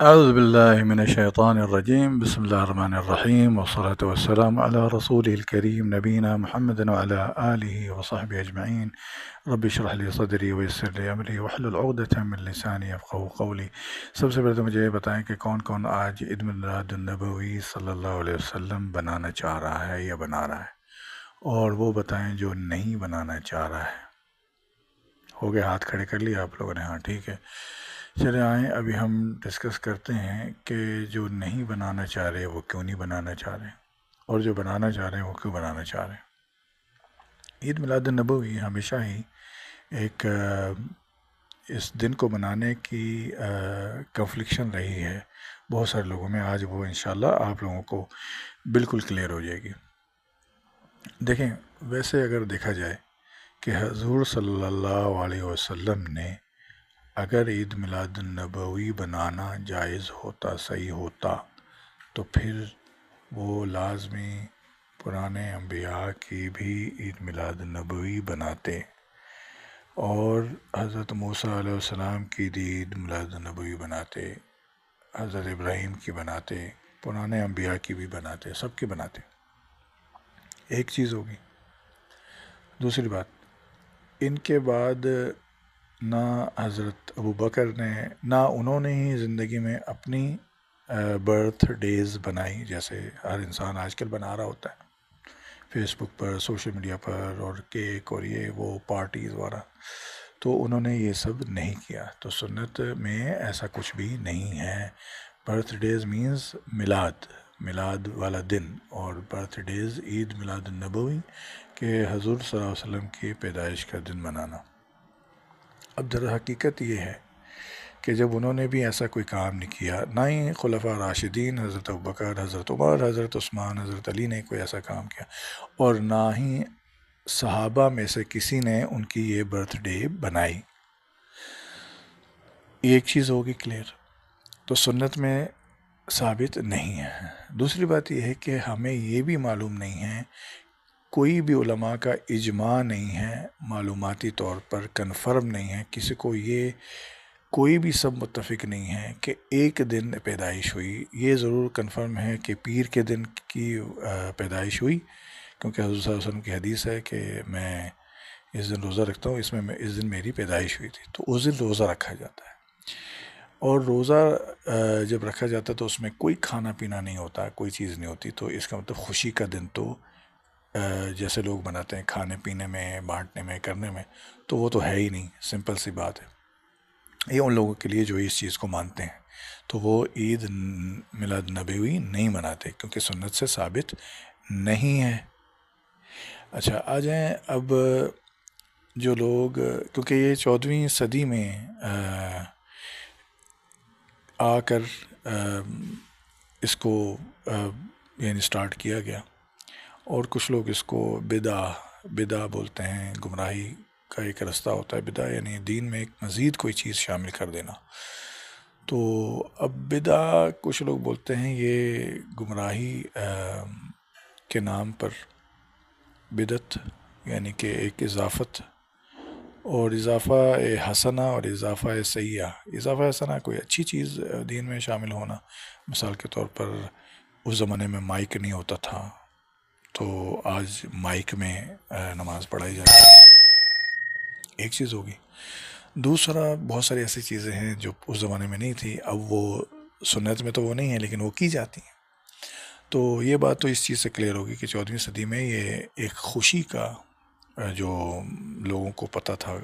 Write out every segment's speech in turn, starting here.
أعوذ بالله من الشيطان الرجيم. بسم الله الرحمن الرحيم، والصلاة والسلام على رسوله الكريم نبينا محمد وعلى آله وصحبه أجمعين. رب اشرح لي صدری ويسر لي أمري واحلل عقدة من لساني يفقهوا قولي۔ سب سے پہلے تو مجھے یہ بتائیں کہ کون کون آج عید میلاد النبوی صلی اللہ علیہ وسلم بنانا چاہ رہا ہے یا بنا رہا ہے، اور وہ بتائیں جو نہیں بنانا چاہ رہا ہے۔ ہو گئے؟ ہاتھ کھڑے کر لیے آپ لوگوں نے؟ ہاں ٹھیک ہے، چلے آئیں ابھی ہم ڈسکس کرتے ہیں کہ جو نہیں بنانا چاہ رہے وہ کیوں نہیں بنانا چاہ رہے، اور جو بنانا چاہ رہے ہیں وہ کیوں بنانا چاہ رہے ہیں۔ عید میلاد النبوی ہمیشہ ہی ایک اس دن کو منانے کی کنفلکشن رہی ہے بہت سارے لوگوں میں۔ آج وہ انشاءاللہ آپ لوگوں کو بالکل کلیئر ہو جائے گی۔ دیکھیں، ویسے اگر دیکھا جائے کہ حضور صلی اللہ علیہ وسلم نے اگر عید میلاد النبوی بنانا جائز ہوتا، صحیح ہوتا، تو پھر وہ لازمی پرانے انبیاء کی بھی عید میلاد النبوی بناتے، اور حضرت موسیٰ علیہ السلام کی عید میلاد النبوی بناتے، حضرت ابراہیم کی بناتے، پرانے انبیاء کی بھی بناتے، سب کی بناتے۔ ایک چیز ہوگی۔ دوسری بات، ان کے بعد نہ حضرت ابو بکر نے، نہ انہوں نے ہی زندگی میں اپنی برتھ ڈیز بنائی جیسے ہر انسان آج کل بنا رہا ہوتا ہے فیس بک پر، سوشل میڈیا پر، اور کیک اور یہ وہ پارٹیز وغیرہ، تو انہوں نے یہ سب نہیں کیا۔ تو سنت میں ایسا کچھ بھی نہیں ہے۔ برتھ ڈیز مینز میلاد والا دن، اور برتھ ڈیز عید میلاد النبوی کہ حضور صلی اللہ علیہ وسلم کی پیدائش کا دن منانا۔ اب در حقیقت یہ ہے کہ جب انہوں نے بھی ایسا کوئی کام نہیں کیا، نہ ہی خلفاء راشدین حضرت ابوبکر، حضرت عمر، حضرت عثمان، حضرت علی نے کوئی ایسا کام کیا، اور نہ ہی صحابہ میں سے کسی نے ان کی یہ برتھ ڈے بنائی۔ ایک چیز ہوگی کلیئر، تو سنت میں ثابت نہیں ہے۔ دوسری بات یہ ہے کہ ہمیں یہ بھی معلوم نہیں ہے، کوئی بھی علماء کا اجماع نہیں ہے، معلوماتی طور پر کنفرم نہیں ہے، کسی کو یہ کوئی بھی سب متفق نہیں ہے کہ ایک دن پیدائش ہوئی۔ یہ ضرور کنفرم ہے کہ پیر کے دن کی پیدائش ہوئی، کیونکہ حضور صلی اللہ علیہ وسلم کی حدیث ہے کہ میں اس دن روزہ رکھتا ہوں، اس دن میری پیدائش ہوئی تھی، تو اس دن روزہ رکھا جاتا ہے۔ اور روزہ جب رکھا جاتا ہے تو اس میں کوئی کھانا پینا نہیں ہوتا، کوئی چیز نہیں ہوتی، تو اس کا مطلب خوشی کا دن تو جیسے لوگ بناتے ہیں کھانے پینے میں، بانٹنے میں، کرنے میں، تو وہ تو ہے ہی نہیں، سمپل سی بات ہے۔ یہ ان لوگوں کے لیے جو اس چیز کو مانتے ہیں، تو وہ عید میلاد نبوی نہیں مناتے کیونکہ سنت سے ثابت نہیں ہے۔ اچھا، آ جائیں اب جو لوگ، کیونکہ یہ 14ویں صدی میں آ کر اس کو یعنی سٹارٹ کیا گیا، اور کچھ لوگ اس کو بدعہ بولتے ہیں۔ گمراہی کا ایک رستہ ہوتا ہے بدعہ، یعنی دین میں ایک مزید کوئی چیز شامل کر دینا۔ تو اب بدعہ کچھ لوگ بولتے ہیں یہ گمراہی کے نام پر بدعت، یعنی کہ ایک اضافت، اور اضافہ حسنہ اور اضافہ سیئہ۔ اضافہ حسنہ کوئی اچھی چیز دین میں شامل ہونا، مثال کے طور پر اس زمانے میں مائک نہیں ہوتا تھا، تو آج مائک میں نماز پڑھائی جاتی ہے، ایک چیز ہوگی۔ دوسرا، بہت ساری ایسی چیزیں ہیں جو اس زمانے میں نہیں تھی، اب وہ سنت میں تو وہ نہیں ہے لیکن وہ کی جاتی ہیں۔ تو یہ بات تو اس چیز سے کلیئر ہوگی کہ 14ویں صدی میں یہ ایک خوشی کا جو لوگوں کو پتہ تھا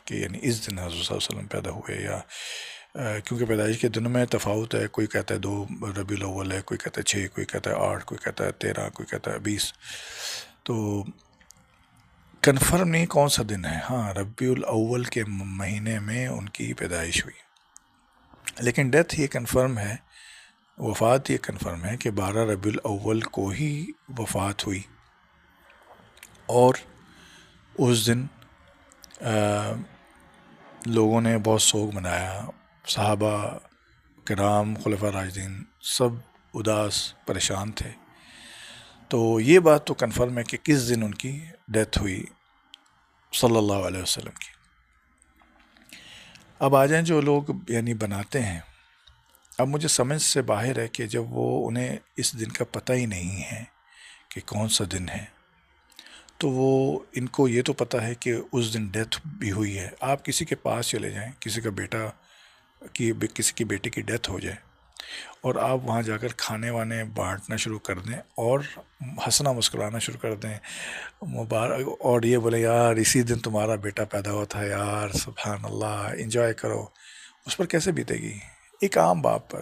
کہ یعنی اس دن حضرت صلی اللہ علیہ وسلم پیدا ہوئے، یا کیونکہ پیدائش کے دنوں میں تفاوت ہے، کوئی کہتا ہے 2 ربیع الاول ہے، کوئی کہتا ہے 6، کوئی کہتا ہے 8، کوئی کہتا ہے 13، کوئی کہتا ہے 20، تو کنفرم نہیں کون سا دن ہے۔ ہاں، ربیع الاول کے مہینے میں ان کی پیدائش ہوئی، لیکن ڈیتھ یہ کنفرم ہے، وفات یہ کنفرم ہے کہ 12 ربیع الاول کو ہی وفات ہوئی، اور اس دن لوگوں نے بہت سوگ منایا، صحابہ کرام، خلفاء راشدین سب اداس پریشان تھے۔ تو یہ بات تو کنفرم ہے کہ کس دن ان کی ڈیتھ ہوئی صلی اللہ علیہ وسلم کی۔ اب آ جائیں جو لوگ یعنی بناتے ہیں، اب مجھے سمجھ سے باہر ہے کہ جب وہ انہیں اس دن کا پتہ ہی نہیں ہے کہ کون سا دن ہے، تو وہ ان کو یہ تو پتہ ہے کہ اس دن ڈیتھ بھی ہوئی ہے. آپ کسی کے پاس چلے جائیں، کسی کا بیٹا کسی کی بیٹی کی ڈیتھ ہو جائے، اور آپ وہاں جا کر کھانے وانے بانٹنا شروع کر دیں اور ہنسنا مسکرانا شروع کر دیں، مبارک، اور یہ بولے یار اسی دن تمہارا بیٹا پیدا ہوا تھا یار، سبحان اللہ، انجوائے کرو، اس پر کیسے بیتے گی ایک عام باپ پر؟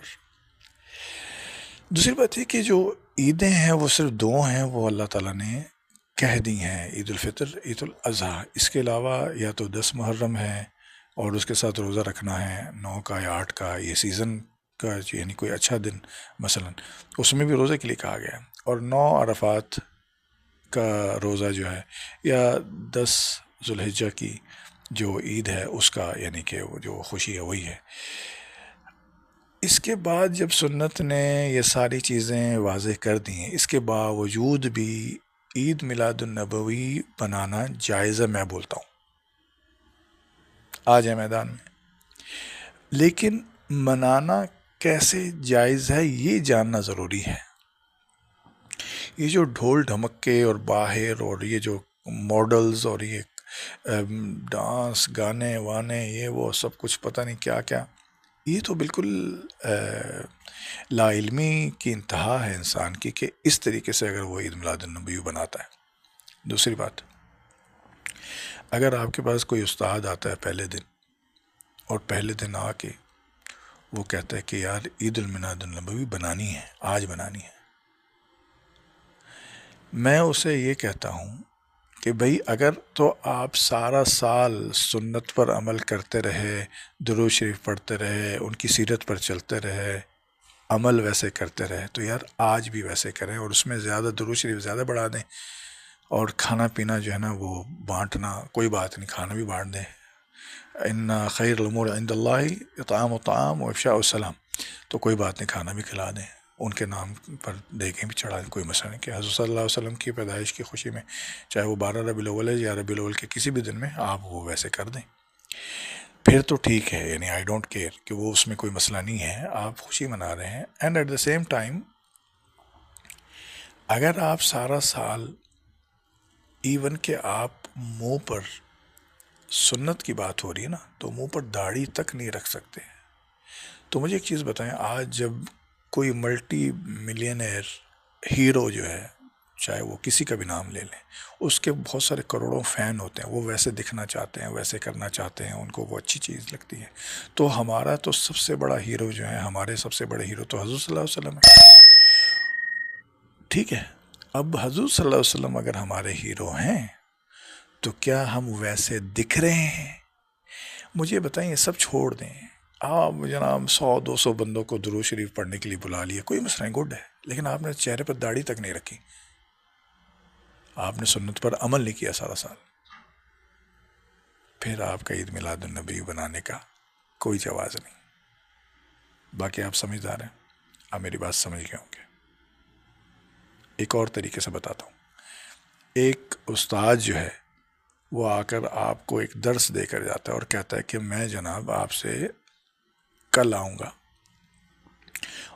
دوسری بات یہ کہ جو عیدیں ہیں وہ صرف دو ہیں، وہ اللہ تعالیٰ نے کہہ دی ہیں، عید الفطر، عید الاضحیٰ. اس کے علاوہ یا تو 10 محرم ہے اور اس کے ساتھ روزہ رکھنا ہے 9 کا یا 8 کا، یہ سیزن کا یعنی کوئی اچھا دن مثلا، اس میں بھی روزے کے لیے کہا گیا ہے، اور 9 عرفات کا روزہ جو ہے، یا 10 ذوالحجہ کی جو عید ہے اس کا، یعنی کہ وہ جو خوشی ہے وہی ہے. اس کے بعد جب سنت نے یہ ساری چیزیں واضح کر دی ہیں، اس کے باوجود بھی عید میلاد النبوی بنانا جائز ہے، میں بولتا ہوں آ جائے میدان میں. لیکن منانا کیسے جائز ہے یہ جاننا ضروری ہے. یہ جو ڈھول ڈھمکے اور باہر اور یہ جو ماڈلز اور یہ ڈانس گانے وانے یہ وہ سب کچھ پتہ نہیں کیا کیا، یہ تو بالکل لا علمی کی انتہا ہے انسان کی، کہ اس طریقے سے اگر وہ عید میلاد النبی بناتا ہے. دوسری بات، اگر آپ کے پاس کوئی استاد آتا ہے پہلے دن، اور پہلے دن آ کے وہ کہتا ہے کہ یار عید المیلاد النبوی بنانی ہے، آج بنانی ہے، میں اسے یہ کہتا ہوں کہ بھئی اگر تو آپ سارا سال سنت پر عمل کرتے رہے، درود شریف پڑھتے رہے، ان کی سیرت پر چلتے رہے، عمل ویسے کرتے رہے، تو یار آج بھی ویسے کریں، اور اس میں زیادہ درود شریف زیادہ بڑھا دیں، اور کھانا پینا جو ہے نا وہ بانٹنا، کوئی بات نہیں، کھانا بھی بانٹ دیں. ان خیر الامور عند اللہ اطعام الطعام و افشاء السلام، تو کوئی بات نہیں، کھانا بھی کھلا دیں، ان کے نام پر دیگیں بھی چڑھا دیں، کوئی مسئلہ نہیں. کہ حضرت صلی اللہ علیہ وسلم کی پیدائش کی خوشی میں، چاہے وہ 12 ربیع الاول ہے یا ربیع الاول کے کسی بھی دن میں، آپ وہ ویسے کر دیں، پھر تو ٹھیک ہے، یعنی آئی ڈونٹ کیئر کہ وہ اس میں کوئی مسئلہ نہیں ہے، آپ خوشی منا رہے ہیں. And at the same time اگر آپ سارا سال ایون کہ آپ منہ پر سنت کی بات ہو رہی ہے نا، تو منہ پر داڑھی تک نہیں رکھ سکتے، تو مجھے ایک چیز بتائیں، آج جب کوئی ملٹی ملینئر ہیرو جو ہے، چاہے وہ کسی کا بھی نام لے لیں، اس کے بہت سارے کروڑوں فین ہوتے ہیں، وہ ویسے دکھنا چاہتے ہیں، ویسے کرنا چاہتے ہیں، ان کو وہ اچھی چیز لگتی ہے، تو ہمارا تو سب سے بڑا ہیرو جو ہے، ہمارے سب سے بڑے ہیرو تو حضور صلی اللہ علیہ وسلم ہے. ٹھیک ہے، اب حضور صلی اللہ علیہ وسلم اگر ہمارے ہیرو ہیں تو کیا ہم ویسے دکھ رہے ہیں؟ مجھے بتائیں، یہ سب چھوڑ دیں، آپ جناب 100-200 بندوں کو درود شریف پڑھنے کے لیے بلا لیے، کوئی مسئلہ نہیں، گڈ ہے، لیکن آپ نے چہرے پر داڑھی تک نہیں رکھی، آپ نے سنت پر عمل نہیں کیا سارا سال، پھر آپ کا عید میلاد النبی بنانے کا کوئی جواز نہیں. باقی آپ سمجھدار ہیں، آپ میری بات سمجھ گئے ہوں گے. ایک اور طریقے سے بتاتا ہوں. ایک استاد جو ہے وہ آ کر آپ کو ایک درس دے کر جاتا ہے اور کہتا ہے کہ میں جناب آپ سے کل آؤں گا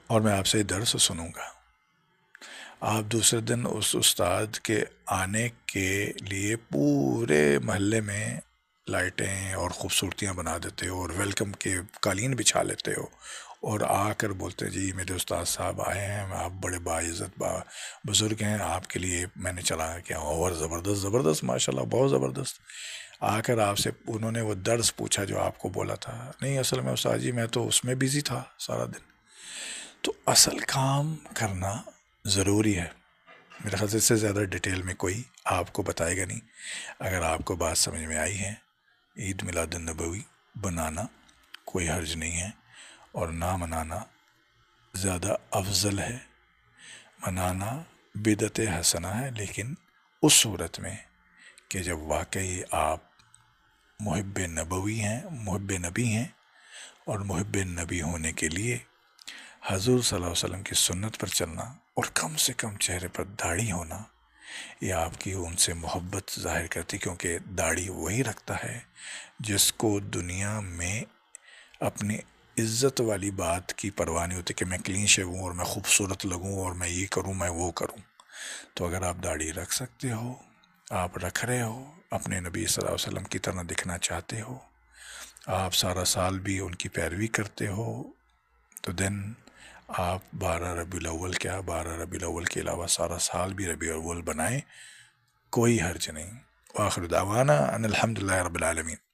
اور میں آپ سے درس سنوں گا. آپ دوسرے دن اس استاد کے آنے کے لیے پورے محلے میں لائٹیں اور خوبصورتیاں بنا دیتے ہو، اور ویلکم کے قالین بچھا لیتے ہو، اور آ کر بولتے ہیں جی میرے استاد صاحب آئے ہیں، آپ بڑے باعزت بزرگ ہیں، آپ کے لیے میں نے چلا کیا، اور زبردست ماشاءاللہ، بہت زبردست. آ کر آپ سے انہوں نے وہ درس پوچھا جو آپ کو بولا تھا، نہیں اصل میں استاد جی میں تو اس میں بزی تھا سارا دن. تو اصل کام کرنا ضروری ہے. میرے خیال سے اس سے زیادہ ڈیٹیل میں کوئی آپ کو بتائے گا نہیں. اگر آپ کو بات سمجھ میں آئی ہے، عید میلاد النبوی بنانا کوئی حرج نہیں ہے، اور نہ منانا زیادہ افضل ہے. منانا بدعت حسنہ ہے، لیکن اس صورت میں کہ جب واقعی آپ محب نبوی ہیں، محب نبی ہیں، اور محب نبی ہونے کے لیے حضور صلی اللہ علیہ وسلم کی سنت پر چلنا اور کم سے کم چہرے پر داڑھی ہونا، یہ آپ کی ان سے محبت ظاہر کرتی، کیونکہ داڑھی وہی رکھتا ہے جس کو دنیا میں اپنی عزت والی بات کی پرواہ نہیں ہوتی کہ میں کلین شیو ہوں اور میں خوبصورت لگوں اور میں یہ کروں میں وہ کروں. تو اگر آپ داڑھی رکھ سکتے ہو، آپ رکھ رہے ہو، اپنے نبی صلی اللہ علیہ وسلم کی طرح دکھنا چاہتے ہو، آپ سارا سال بھی ان کی پیروی کرتے ہو، تو دین آپ 12 ربیع الاول، کیا 12 ربیع الاول کے علاوہ سارا سال بھی ربیع الاول بنائیں، کوئی حرج نہیں. وآخر دعوانا ان الحمد للہ رب العالمین.